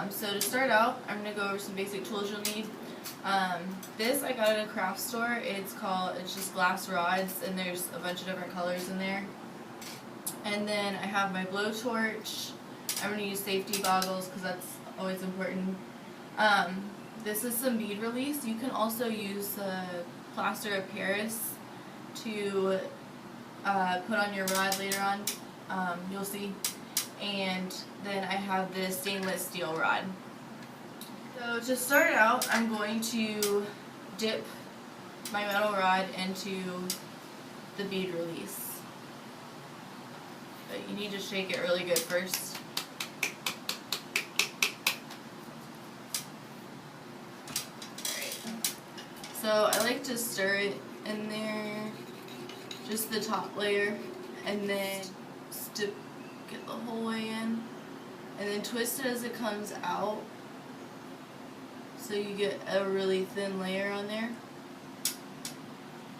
So to start out, I'm going to go over some basic tools you'll need. This I got at a craft store. It's just glass rods, and there's a bunch of different colors in there. And then I have my blowtorch. I'm going to use safety goggles because that's always important. This is some bead release. You can also use plaster of Paris to put on your rod later on. You'll see. And then I have this stainless steel rod. So to start out, I'm going to dip my metal rod into the bead release. But you need to shake it really good first. Alright. So I like to stir it in there, just the top layer, and then get the whole way in, and then twist it as it comes out so you get a really thin layer on there.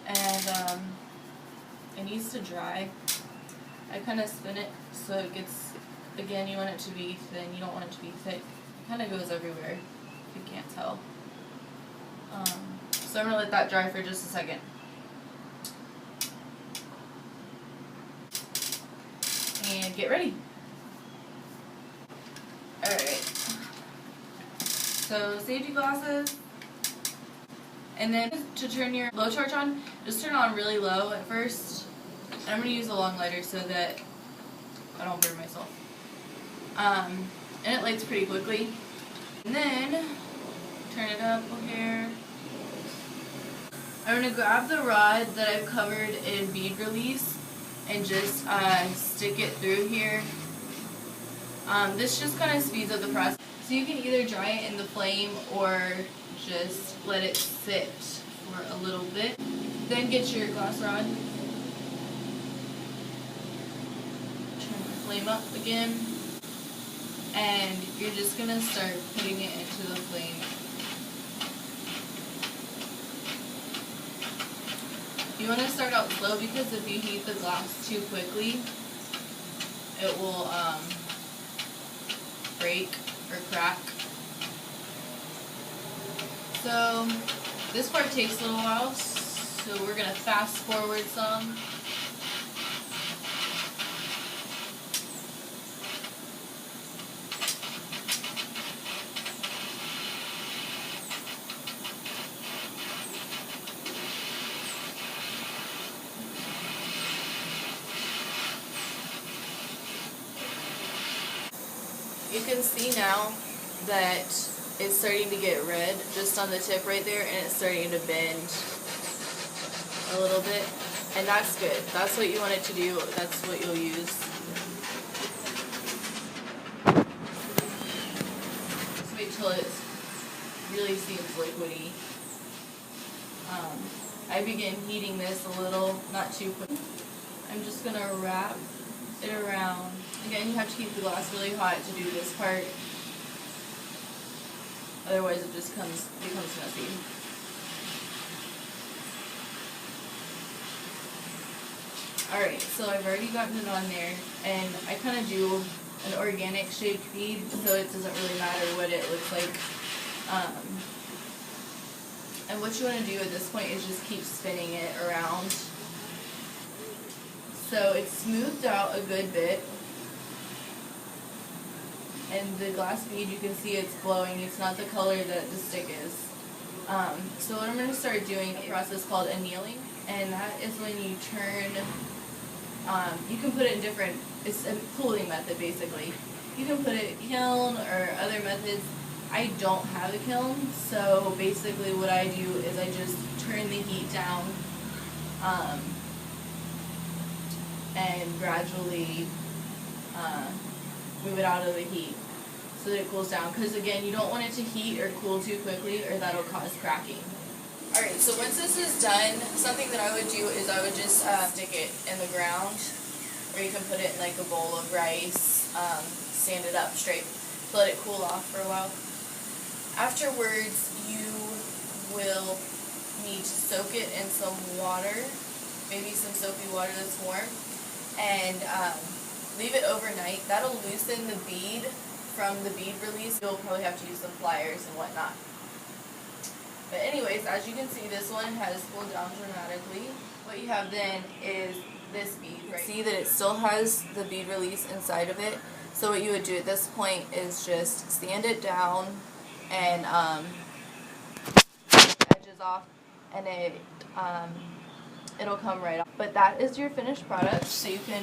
And it needs to dry. I kind of spin it so it gets, again, you want it to be thin, you don't want it to be thick. It kind of goes everywhere if you can't tell. So I'm going to let that dry for just a second. And get ready. Alright. So safety glasses. And then to turn your blowtorch on, just turn it on really low at first. And I'm going to use a long lighter so that I don't burn myself. And it lights pretty quickly. And then turn it up here. I'm going to grab the rod that I've covered in bead release and just stick it through here. This just kind of speeds up the process. So you can either dry it in the flame or just let it sit for a little bit. Then get your glass rod. Turn the flame up again. And you're just going to start putting it into the flame. You want to start out slow because if you heat the glass too quickly, it will break or crack. So this part takes a little while, so we're going to fast forward some. You can see now that it's starting to get red just on the tip right there, and it's starting to bend a little bit, and that's good. That's what you want it to do. That's what you'll use. Just wait till it really seems liquidy. I begin heating this a little, not too quick. I'm just going to wrap it around. Again, you have to keep the glass really hot to do this part. Otherwise it just becomes messy. Alright, so I've already gotten it on there, and I kind of do an organic shaped bead, so it doesn't really matter what it looks like. And what you want to do at this point is just keep spinning it around. So it's smoothed out a good bit. And the glass bead, you can see it's glowing. It's not the color that the stick is. So what I'm going to start doing is a process called annealing. And that is when you turn, you can put it in different, it's a cooling method basically. You can put it in kiln or other methods. I don't have a kiln, so basically what I do is I just turn the heat down and gradually move it out of the heat so that it cools down, because again, you don't want it to heat or cool too quickly or that'll cause cracking. Alright, so once this is done, something that I would do is I would just stick it in the ground, or you can put it in like a bowl of rice, stand it up straight, let it cool off for a while. Afterwards, you will need to soak it in some water, maybe some soapy water that's warm, and leave it overnight. That'll loosen the bead from the bead release, you'll probably have to use some pliers and whatnot. But anyways, as you can see, this one has pulled down dramatically. What you have then is this bead. Right. See that it still has the bead release inside of it. So what you would do at this point is just sand it down and edges off, and it'll come right off. But that is your finished product, so you can